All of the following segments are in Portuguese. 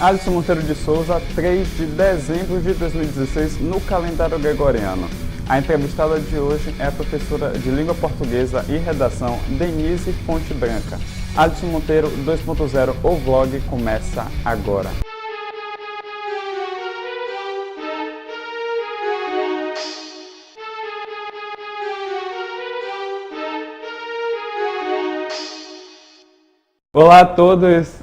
Alisson Monteiro de Souza, 3 de dezembro de 2016, no calendário gregoriano. A entrevistada de hoje é a professora de Língua Portuguesa e Redação, Denise Fonte Branca. Alisson Monteiro 2.0, o vlog começa agora. Olá a todos,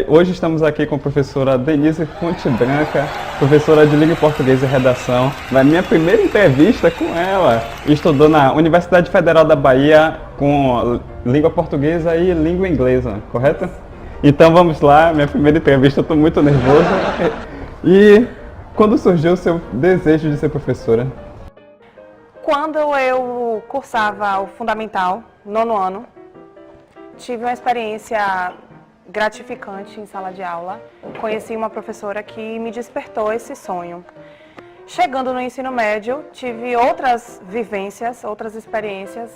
hoje estamos aqui com a professora Denise Fonte Branca, professora de Língua Portuguesa e Redação. Na minha primeira entrevista com ela, estudou na Universidade Federal da Bahia com Língua Portuguesa e Língua Inglesa, correto? Então vamos lá, minha primeira entrevista, eu estou muito nervoso. E quando surgiu o seu desejo de ser professora? Quando eu cursava o Fundamental, 9º ano, tive uma experiência gratificante em sala de aula. Conheci uma professora que me despertou esse sonho. Chegando no ensino médio, tive outras vivências, outras experiências,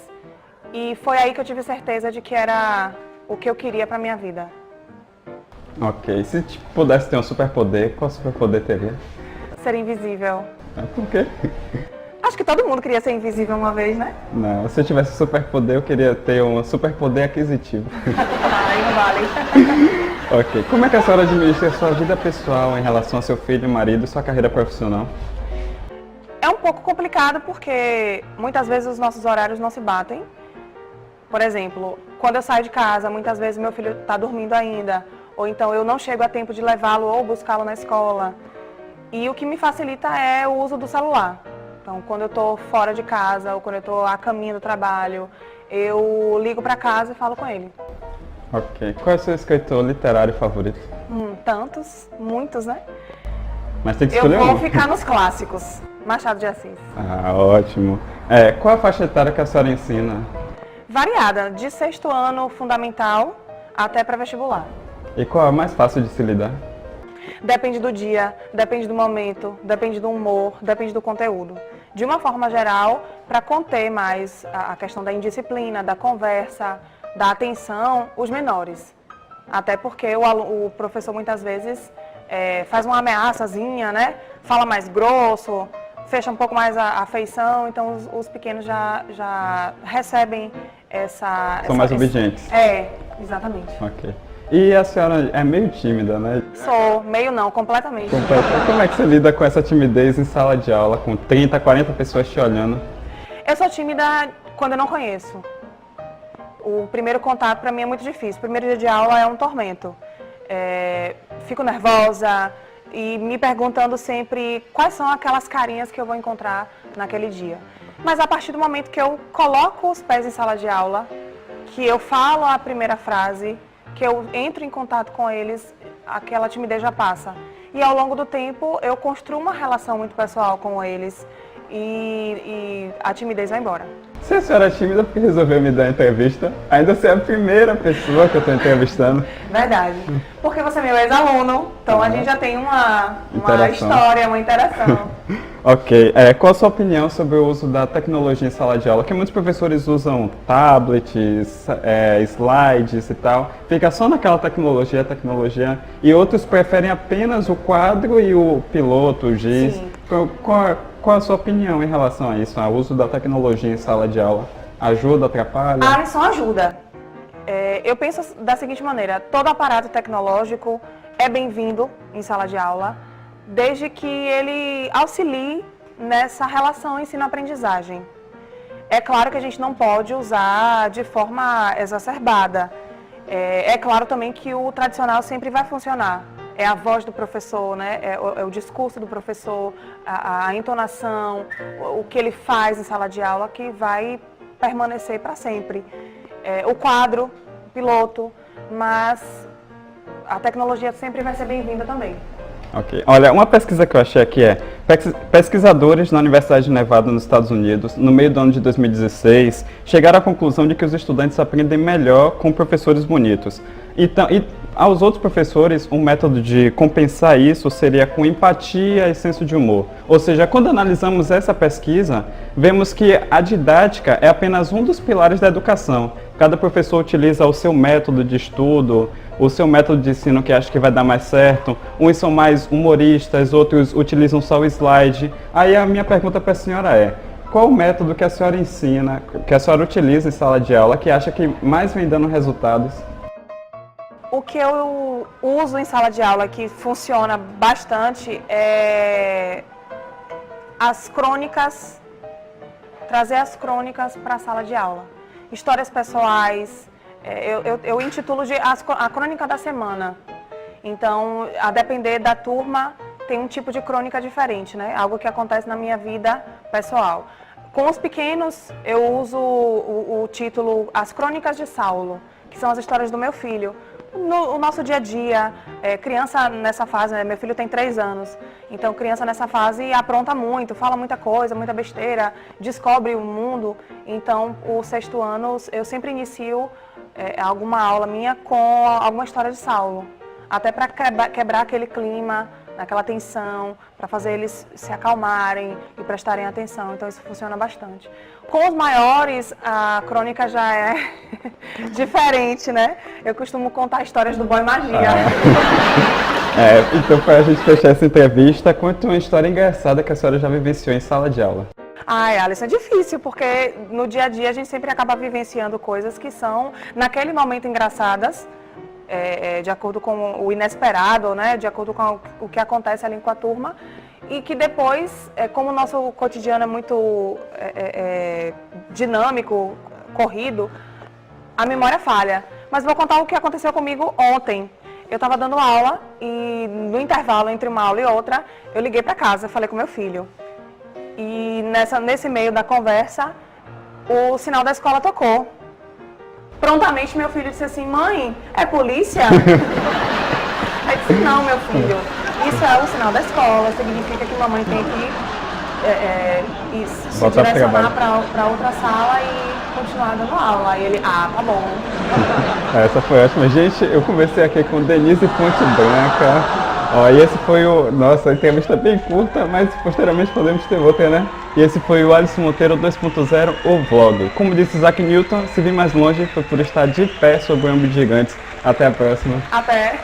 e foi aí que eu tive certeza de que era o que eu queria para minha vida. Ok, se pudesse ter um superpoder, qual superpoder teria? Ser invisível. Por quê? Acho que todo mundo queria ser invisível uma vez, né? Não, se eu tivesse superpoder, eu queria ter um superpoder aquisitivo. Aí não vale. Ok. Como é que a senhora administra a sua vida pessoal em relação ao seu filho, marido e sua carreira profissional? É um pouco complicado porque muitas vezes os nossos horários não se batem. Por exemplo, quando eu saio de casa, muitas vezes meu filho está dormindo ainda, ou então eu não chego a tempo de levá-lo ou buscá-lo na escola. E o que me facilita é o uso do celular. Então, quando eu estou fora de casa ou quando eu estou a caminho do trabalho, eu ligo para casa e falo com ele. Ok. Qual é o seu escritor literário favorito? Tantos, muitos, né? Mas tem que escolher um. Eu vou ficar nos clássicos. Machado de Assis. Ah, ótimo. Qual a faixa etária que a senhora ensina? Variada, de 6º ano fundamental até pré-vestibular. E qual é a mais fácil de se lidar? Depende do dia, depende do momento, depende do humor, depende do conteúdo. De uma forma geral, para conter mais a questão da indisciplina, da conversa, da atenção, os menores. Até porque o professor muitas vezes faz uma ameaçazinha, né? Fala mais grosso, fecha um pouco mais a feição, então os pequenos já recebem São mais obedientes. Exatamente. Ok. E a senhora é meio tímida, né? Sou, meio não, completamente. Como é que você lida com essa timidez em sala de aula, com 30, 40 pessoas te olhando? Eu sou tímida quando eu não conheço. O primeiro contato para mim é muito difícil. O primeiro dia de aula é um tormento. Fico nervosa e me perguntando sempre quais são aquelas carinhas que eu vou encontrar naquele dia. Mas a partir do momento que eu coloco os pés em sala de aula, que eu falo a primeira frase, que eu entro em contato com eles, aquela timidez já passa. E ao longo do tempo eu construo uma relação muito pessoal com eles e a timidez vai embora. Se a senhora é tímida, porque resolveu me dar entrevista, ainda você é a primeira pessoa que eu estou entrevistando. Verdade. Porque você é meu ex-aluno, então a gente já tem uma história, uma interação. Ok. Qual a sua opinião sobre o uso da tecnologia em sala de aula? Que muitos professores usam tablets, slides e tal. Fica só naquela tecnologia, e outros preferem apenas o quadro e o piloto, o giz. Sim. Qual a sua opinião em relação a isso, ao uso da tecnologia em sala de aula? Ajuda, atrapalha? Alisson, ajuda. Eu penso da seguinte maneira, todo aparato tecnológico é bem-vindo em sala de aula, desde que ele auxilie nessa relação ensino-aprendizagem. É claro que a gente não pode usar de forma exacerbada. É claro também que o tradicional sempre vai funcionar. É a voz do professor, né? É o discurso do professor, a entonação, o que ele faz em sala de aula que vai permanecer para sempre. O quadro, o piloto, mas a tecnologia sempre vai ser bem-vinda também. Ok. Olha, uma pesquisa que eu achei aqui pesquisadores na Universidade de Nevada, nos Estados Unidos, no meio do ano de 2016, chegaram à conclusão de que os estudantes aprendem melhor com professores bonitos. Então, e aos outros professores, um método de compensar isso seria com empatia e senso de humor. Ou seja, quando analisamos essa pesquisa, vemos que a didática é apenas um dos pilares da educação. Cada professor utiliza o seu método de estudo, o seu método de ensino que acha que vai dar mais certo. Uns são mais humoristas, outros utilizam só o slide. Aí a minha pergunta para a senhora é: qual o método que a senhora ensina, que a senhora utiliza em sala de aula, que acha que mais vem dando resultados? O que eu uso em sala de aula que funciona bastante é as crônicas, trazer as crônicas para a sala de aula. Histórias pessoais, eu intitulo de a crônica da semana. Então, a depender da turma, tem um tipo de crônica diferente, né? Algo que acontece na minha vida pessoal. Com os pequenos, eu uso o título As Crônicas de Saulo, que são as histórias do meu filho. No nosso dia a dia, criança nessa fase, né, meu filho tem 3 anos, então criança nessa fase apronta muito, fala muita coisa, muita besteira, descobre o mundo. Então, o 6º ano, eu sempre inicio alguma aula minha com alguma história de Saulo, até para quebrar aquele clima, aquela tensão, para fazer eles se acalmarem e prestarem atenção. Então, isso funciona bastante. Com os maiores, a crônica já é diferente, né? Eu costumo contar histórias do Boy Magia. Então, para a gente fechar essa entrevista, conte uma história engraçada que a senhora já vivenciou em sala de aula. Ai, Alisson, é difícil, porque no dia a dia a gente sempre acaba vivenciando coisas que são, naquele momento, engraçadas, de acordo com o inesperado, né? De acordo com o que acontece ali com a turma, e que depois, como o nosso cotidiano é muito dinâmico, corrido, a memória falha. Mas vou contar o que aconteceu comigo ontem. Eu estava dando aula e no intervalo entre uma aula e outra, eu liguei para casa, falei com meu filho. E nesse meio da conversa, o sinal da escola tocou. Prontamente meu filho disse assim: mãe, é polícia? Aí disse: não, meu filho, isso é o sinal da escola, significa que mamãe tem que se direcionar para outra sala e continuar dando aula. Aí ele: ah, tá bom. Essa foi ótima. Gente, eu conversei aqui com Denise Ponte Branca. E esse foi nossa, a entrevista bem curta, mas posteriormente podemos ter outra, né? E esse foi o Alisson Monteiro 2.0, o vlog. Como disse Isaac Newton, se vir mais longe foi por estar de pé sobre o ombro de gigantes. Até a próxima. Até.